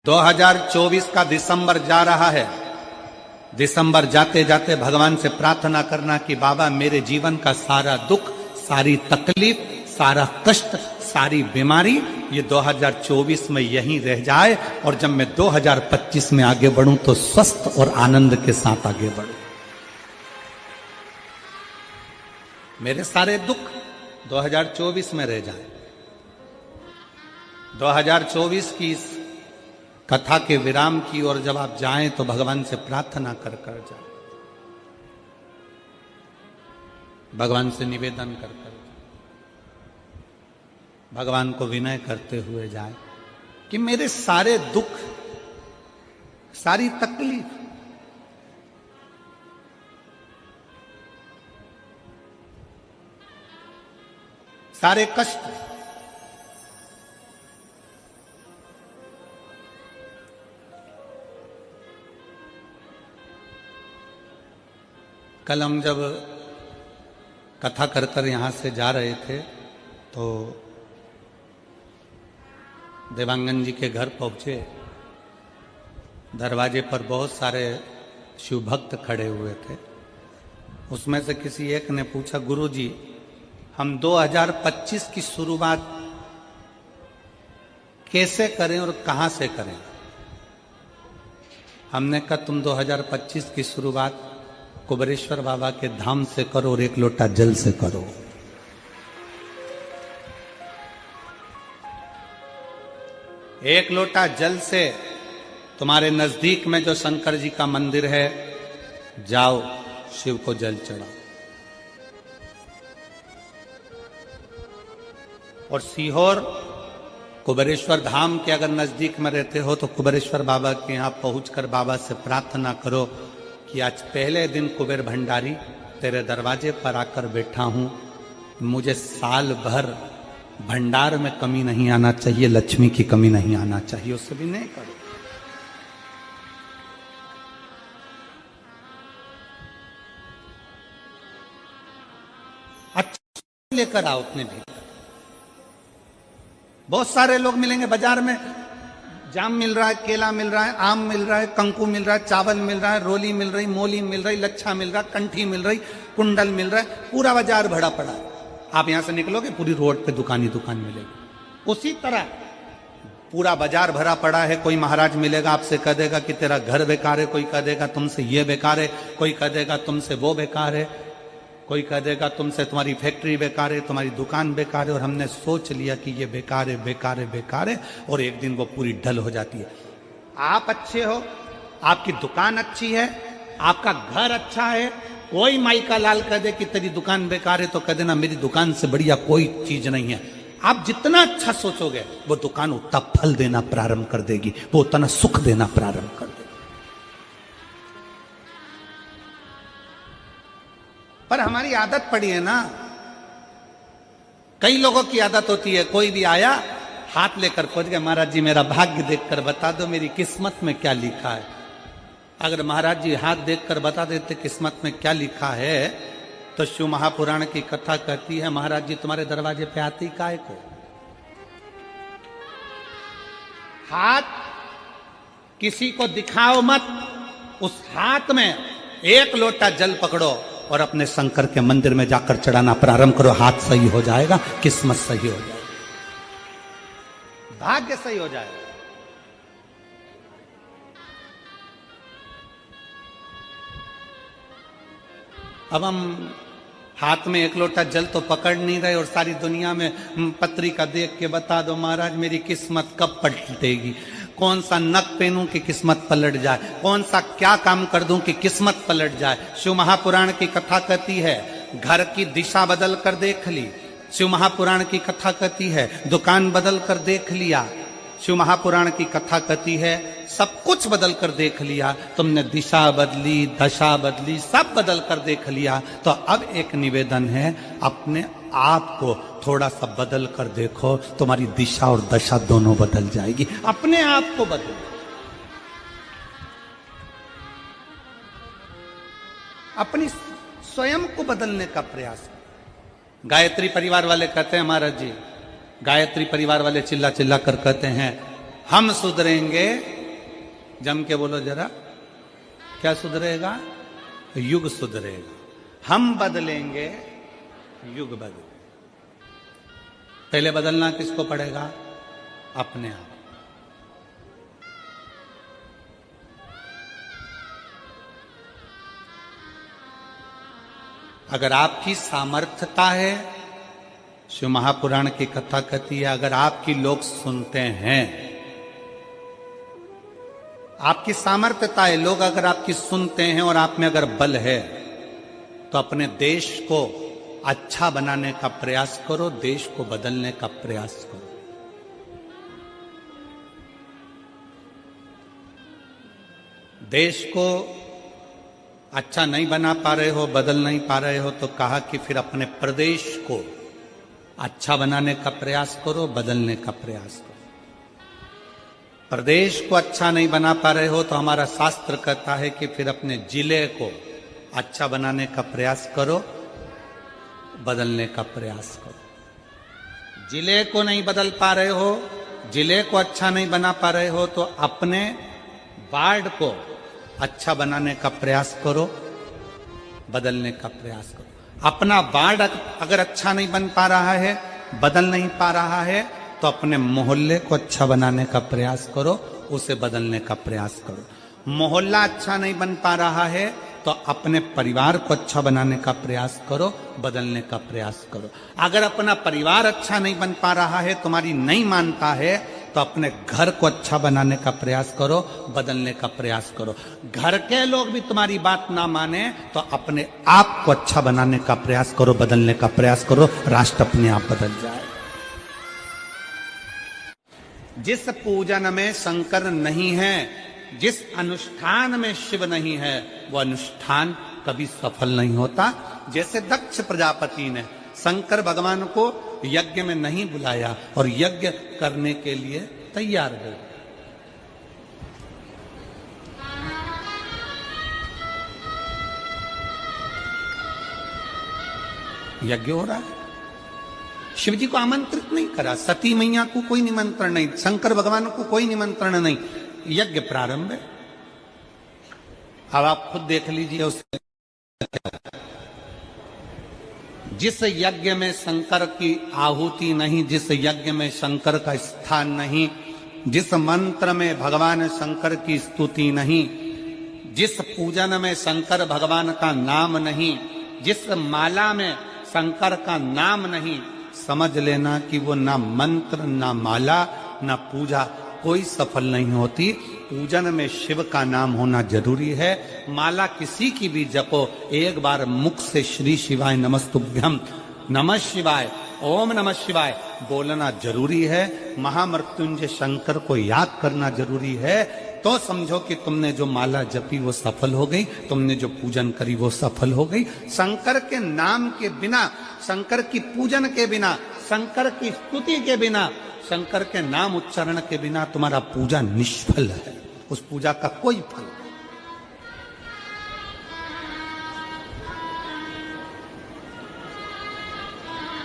2024 का दिसंबर जा रहा है। दिसंबर जाते जाते भगवान से प्रार्थना करना कि बाबा मेरे जीवन का सारा दुख, सारी तकलीफ, सारा कष्ट, सारी बीमारी ये 2024 में यहीं रह जाए और जब मैं 2025 में आगे बढ़ूं तो स्वस्थ और आनंद के साथ आगे बढ़ूं। मेरे सारे दुख 2024 में रह जाए। 2024 की इस कथा के विराम की ओर जब आप जाएं तो भगवान से प्रार्थना कर कर जाए, भगवान से निवेदन कर कर, भगवान को विनय करते हुए जाए कि मेरे सारे दुख, सारी तकलीफ, सारे कष्ट कल हम जब कथा कर कर यहां से जा रहे थे तो देवांगन जी के घर पहुंचे। दरवाजे पर बहुत सारे शिव भक्त खड़े हुए थे। उसमें से किसी एक ने पूछा, गुरु जी हम 2025 की शुरुआत कैसे करें और कहां से करें? हमने कहा तुम 2025 की शुरुआत कुबेरेश्वर बाबा के धाम से करो और एक लोटा जल से करो। एक लोटा जल से तुम्हारे नजदीक में जो शंकर जी का मंदिर है, जाओ शिव को जल चढ़ाओ। और सीहोर कुबेरेश्वर धाम के अगर नजदीक में रहते हो तो कुबेरेश्वर बाबा के यहां पहुंचकर बाबा से प्रार्थना करो कि आज पहले दिन कुबेर भंडारी तेरे दरवाजे पर आकर बैठा हूं, मुझे साल भर भंडार में कमी नहीं आना चाहिए, लक्ष्मी की कमी नहीं आना चाहिए। उससे भी नहीं करो। अच्छा लेकर आओ अपने भीतर। बहुत सारे लोग मिलेंगे बाजार में, जाम मिल रहा है, केला मिल रहा है, आम मिल रहा है, कंकु मिल रहा है, चावल मिल रहा है, रोली मिल रही, मोली मिल रही, लच्छा मिल रहा, कंठी मिल रही, कुंडल मिल रहा है, पूरा बाजार भरा पड़ा है। आप यहां से निकलोगे पूरी रोड पे दुकान ही दुकान मिलेगी। उसी तरह पूरा बाजार भरा पड़ा है। कोई महाराज मिलेगा आपसे कह देगा कि तेरा घर बेकार है, कोई कह देगा तुमसे ये बेकार है, कोई कह देगा तुमसे वो बेकार है, कोई कह देगा तुमसे तुम्हारी फैक्ट्री बेकार है, तुम्हारी दुकान बेकार है। और हमने सोच लिया कि ये बेकार है, बेकार है, बेकार है, और एक दिन वो पूरी ढल हो जाती है। आप अच्छे हो, आपकी दुकान अच्छी है, आपका घर अच्छा है, कोई माई का लाल कह दे कि तेरी दुकान बेकार है तो कह देना मेरी दुकान से बढ़िया कोई चीज नहीं है। आप जितना अच्छा सोचोगे वो दुकान उतना फल देना प्रारंभ कर देगी, वो उतना सुख देना प्रारंभ कर देगी। पर हमारी आदत पड़ी है ना, कई लोगों की आदत होती है, कोई भी आया हाथ लेकर पहुंच गया, महाराज जी मेरा भाग्य देखकर बता दो मेरी किस्मत में क्या लिखा है। अगर महाराज जी हाथ देखकर बता देते किस्मत में क्या लिखा है तो शिव महापुराण की कथा कहती है महाराज जी तुम्हारे दरवाजे पे आती काय को। हाथ किसी को दिखाओ मत, उस हाथ में एक लोटा जल पकड़ो और अपने शंकर के मंदिर में जाकर चढ़ाना प्रारंभ करो। हाथ सही हो जाएगा, किस्मत सही हो जाएगी, भाग्य सही हो जाएगा। अब हम हाथ में एक लोटा जल तो पकड़ नहीं रहे और सारी दुनिया में पत्रिका देख के बता दो महाराज मेरी किस्मत कब पलटेगी, कौन सा नक पहनूं कि किस्मत पलट जाए, कौन सा क्या काम कर दूं कि किस्मत पलट जाए। शिव महापुराण की कथा कहती है घर की दिशा बदल कर देख ली। शिव महापुराण की कथा कहती है दुकान बदल कर देख लिया। शिव महापुराण की कथा कहती है सब कुछ बदल कर देख लिया, तुमने दिशा बदली, दशा बदली, सब बदल कर देख लिया। तो अब एक निवेदन है अपने आप को थोड़ा सा बदल कर देखो, तुम्हारी दिशा और दशा दोनों बदल जाएगी। अपने आप को बदलो। अपनी स्वयं को बदलने का प्रयास। गायत्री परिवार वाले कहते हैं महाराज जी, गायत्री परिवार वाले चिल्ला चिल्ला कर कहते हैं हम सुधरेंगे जम के बोलो जरा, क्या सुधरेगा? युग सुधरेगा। हम बदलेंगे, युग बदलेगा। पहले बदलना किसको पड़ेगा? अपने आप। अगर आपकी सामर्थ्यता है, शिव महापुराण की कथा कहती है, अगर आपकी लोग सुनते हैं, आपकी सामर्थ्यता है, लोग अगर आपकी सुनते हैं और आप में अगर बल है, तो अपने देश को अच्छा बनाने का प्रयास करो, देश को बदलने का प्रयास करो। देश को अच्छा नहीं बना पा रहे हो, बदल नहीं पा रहे हो, तो कहा कि फिर अपने प्रदेश को अच्छा बनाने का प्रयास करो, बदलने का प्रयास करो। प्रदेश को अच्छा नहीं बना पा रहे हो तो हमारा शास्त्र कहता है कि फिर अपने जिले को अच्छा बनाने का प्रयास करो, बदलने का प्रयास करो। जिले को नहीं बदल पा रहे हो, जिले को अच्छा नहीं बना पा रहे हो, तो अपने वार्ड को अच्छा बनाने का प्रयास करो, बदलने का प्रयास करो। अपना वार्ड अगर अच्छा नहीं बन पा रहा है, बदल नहीं पा रहा है, तो अपने मोहल्ले को अच्छा बनाने का प्रयास करो, उसे बदलने का प्रयास करो। मोहल्ला अच्छा नहीं बन पा रहा है तो अपने परिवार को अच्छा बनाने का प्रयास करो, बदलने का प्रयास करो। अगर अपना परिवार अच्छा नहीं बन पा रहा है, तुम्हारी नहीं मानता है, तो अपने घर को अच्छा बनाने का प्रयास करो, बदलने का प्रयास करो। घर के लोग भी तुम्हारी बात ना माने तो अपने आप को अच्छा बनाने का प्रयास करो, बदलने का प्रयास करो, राष्ट्र अपने आप बदल जाए। जिस पूजन में शंकर नहीं है, जिस अनुष्ठान में शिव नहीं है, वो अनुष्ठान कभी सफल नहीं होता। जैसे दक्ष प्रजापति ने शंकर भगवान को यज्ञ में नहीं बुलाया और यज्ञ करने के लिए तैयार हो गए। यज्ञ हो रहा है, शिव जी को आमंत्रित नहीं करा, सती मैया को कोई निमंत्रण नहीं, शंकर भगवान को कोई निमंत्रण नहीं, यज्ञ प्रारंभ है। अब आप खुद देख लीजिए उसमें जिस यज्ञ में शंकर की आहुति नहीं, जिस यज्ञ में शंकर का स्थान नहीं, जिस मंत्र में भगवान शंकर की स्तुति नहीं, जिस पूजन में शंकर भगवान का नाम नहीं, जिस माला में शंकर का नाम नहीं, समझ लेना कि वो ना मंत्र, ना माला, ना पूजा कोई सफल नहीं होती। पूजन में शिव का नाम होना जरूरी है। माला किसी की भी जपो, एक बार मुख से श्री शिवाय नमस्तुभ्यम, नमः शिवाय, ओम नमः शिवाय बोलना जरूरी है। महामृत्युंजय शंकर को याद करना जरूरी है। तो समझो कि तुमने जो माला जपी वो सफल हो गई, तुमने जो पूजन करी वो सफल हो गई। शंकर के नाम के बिना, शंकर की पूजन के बिना, शंकर की स्तुति के बिना, शंकर के नाम उच्चारण के बिना तुम्हारा पूजा निष्फल है, उस पूजा का कोई फल नहीं।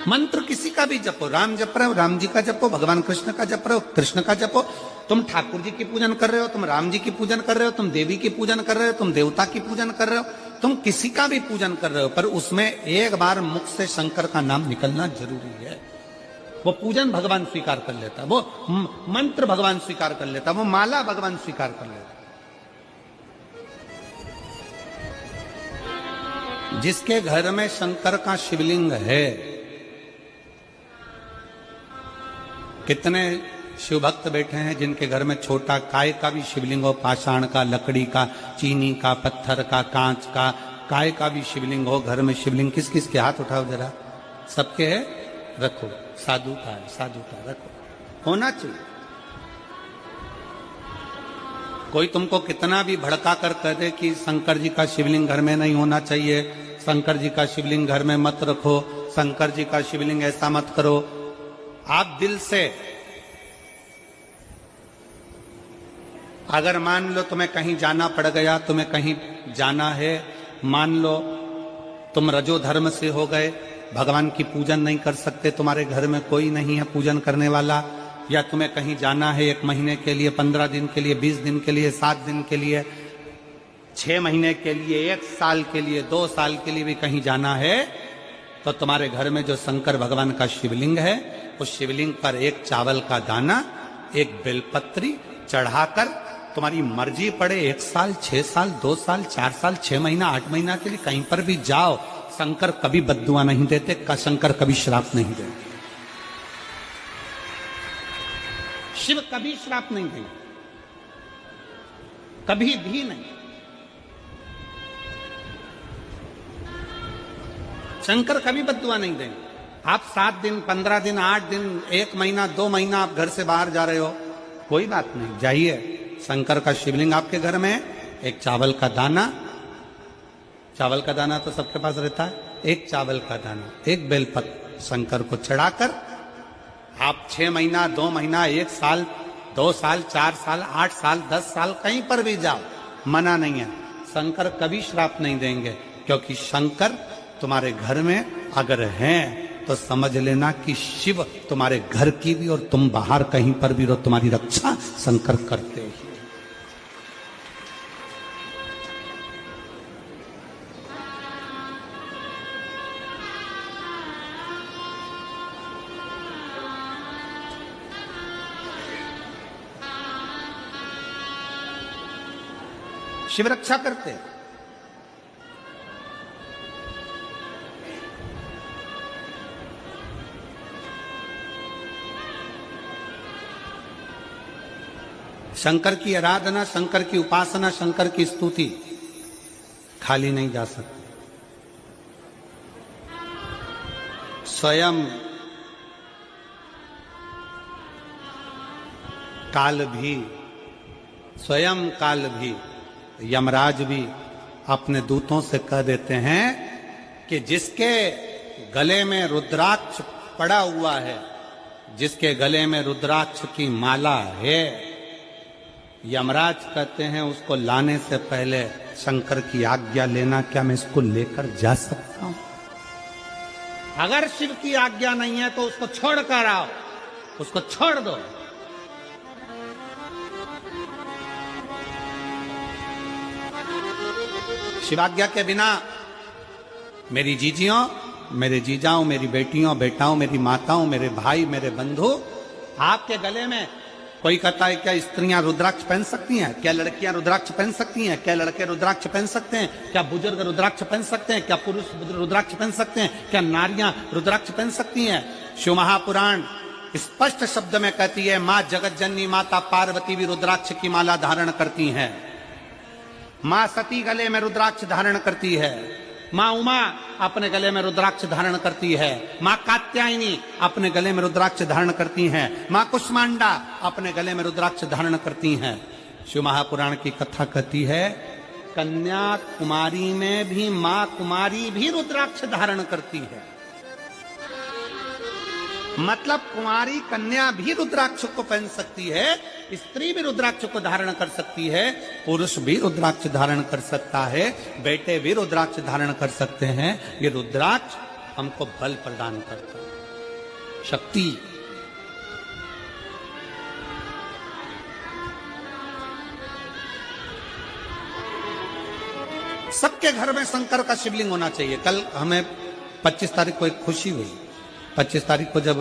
मंत्र किसी का भी जपो, राम जप रहे हो राम जी का जपो, भगवान कृष्ण का जप रहे हो कृष्ण का जपो। तुम ठाकुर जी की पूजन कर रहे हो, तुम राम जी की पूजन कर रहे हो, तुम देवी की पूजन कर रहे हो, तुम देवता की पूजन कर रहे हो, तुम किसी का भी पूजन कर रहे हो, पर उसमें एक बार मुख से शंकर का नाम निकलना जरूरी है। वो पूजन भगवान स्वीकार कर लेता, वो मंत्र भगवान स्वीकार कर लेता, वो माला भगवान स्वीकार कर लेता। जिसके घर में शंकर का शिवलिंग है, कितने शिव भक्त बैठे हैं जिनके घर में छोटा काय का भी शिवलिंग हो, पाषाण का, लकड़ी का, चीनी का, पत्थर का, कांच का, काय का भी शिवलिंग हो। घर में शिवलिंग किस किस के हाथ उठाओ जरा, सबके है, रखो। साधु का है, साधु का रखो, होना चाहिए। कोई तुमको कितना भी भड़का कर कह दे कि शंकर जी का शिवलिंग घर में नहीं होना चाहिए, शंकर जी का शिवलिंग घर में मत रखो, शंकर जी का शिवलिंग ऐसा मत करो, आप दिल से अगर मान लो तुम्हें कहीं जाना पड़ गया, तुम्हें कहीं जाना है, मान लो तुम रजो धर्म से हो गए, भगवान की पूजन नहीं कर सकते, तुम्हारे घर में कोई नहीं है पूजन करने वाला, या तुम्हें कहीं जाना है 1 महीने के लिए, 15 दिन के लिए, 20 दिन के लिए, 7 दिन के लिए, 6 महीने के लिए, 1 साल के लिए, 2 साल के लिए भी कहीं जाना है, तो तुम्हारे घर में जो शंकर भगवान का शिवलिंग है, उस शिवलिंग पर एक चावल का दाना, एक बेलपत्री चढ़ाकर तुम्हारी मर्जी पड़े 1 साल, 6 साल, 2 साल, 4 साल, 6 महीना, 8 महीना के लिए कहीं पर भी जाओ, शंकर कभी बद्दुआ नहीं देते, शंकर कभी श्राप नहीं देते। शिव कभी श्राप नहीं देंगे, कभी भी नहीं। शंकर कभी बद्दुआ नहीं देंगे। आप 7 दिन, 15 दिन, 8 दिन, 1 महीना, 2 महीना आप घर से बाहर जा रहे हो, कोई बात नहीं, जाइए। शंकर का शिवलिंग आपके घर में, एक चावल का दाना, चावल का दाना तो सबके पास रहता है, एक चावल का दाना, एक बेलपत्र शंकर को चढ़ाकर आप 6 महीना, 2 महीना, 1 साल, 2 साल, 4 साल, 8 साल, 10 साल कहीं पर भी जाओ, मना नहीं है। शंकर कभी श्राप नहीं देंगे, क्योंकि शंकर तुम्हारे घर में अगर हैं तो समझ लेना कि शिव तुम्हारे घर की भी और तुम बाहर कहीं पर भी रहो, तुम्हारी रक्षा शंकर करते ही। शिव रक्षा करते हैं। शंकर की आराधना, शंकर की उपासना, शंकर की स्तुति खाली नहीं जा सकती। स्वयं काल भी, स्वयं काल भी, यमराज भी अपने दूतों से कह देते हैं कि जिसके गले में रुद्राक्ष पड़ा हुआ है, जिसके गले में रुद्राक्ष की माला है, यमराज कहते हैं उसको लाने से पहले शंकर की आज्ञा लेना, क्या मैं इसको लेकर जा सकता हूं? अगर शिव की आज्ञा नहीं है तो उसको छोड़ कर आओ, उसको छोड़ दो। शिवाज्ञा के बिना मेरी जीजियों, मेरे जीजाओं, मेरी बेटियों, बेटाओं, मेरी माताओं, मेरे भाई, मेरे बंधु, आपके गले में कोई कहता है क्या स्त्रियां रुद्राक्ष पहन सकती हैं? क्या लड़कियां रुद्राक्ष पहन सकती हैं? क्या लड़के रुद्राक्ष पहन सकते हैं? क्या बुजुर्ग रुद्राक्ष पहन सकते हैं? क्या पुरुष रुद्राक्ष पहन सकते हैं? क्या नारियां रुद्राक्ष पहन सकती हैं? शिव महापुराण स्पष्ट शब्द में कहती है, मां जगत जननी माता पार्वती भी रुद्राक्ष की माला धारण करती हैं। मां सती गले में रुद्राक्ष धारण करती है। मां उमा अपने गले में रुद्राक्ष धारण करती है। मां कात्यायनी अपने गले में रुद्राक्ष धारण करती हैं। मां कुष्मांडा अपने गले में रुद्राक्ष धारण करती हैं। शिव महापुराण की कथा कहती है, कन्या कुमारी में भी मां कुमारी भी रुद्राक्ष धारण करती है। मतलब कुमारी कन्या भी रुद्राक्ष को पहन सकती है, स्त्री भी रुद्राक्ष को धारण कर सकती है, पुरुष भी रुद्राक्ष धारण कर सकता है, बेटे भी रुद्राक्ष धारण कर सकते हैं। ये रुद्राक्ष हमको बल प्रदान करता है, शक्ति। सबके घर में शंकर का शिवलिंग होना चाहिए। कल हमें 25 तारीख को एक खुशी हुई। 25 तारीख को जब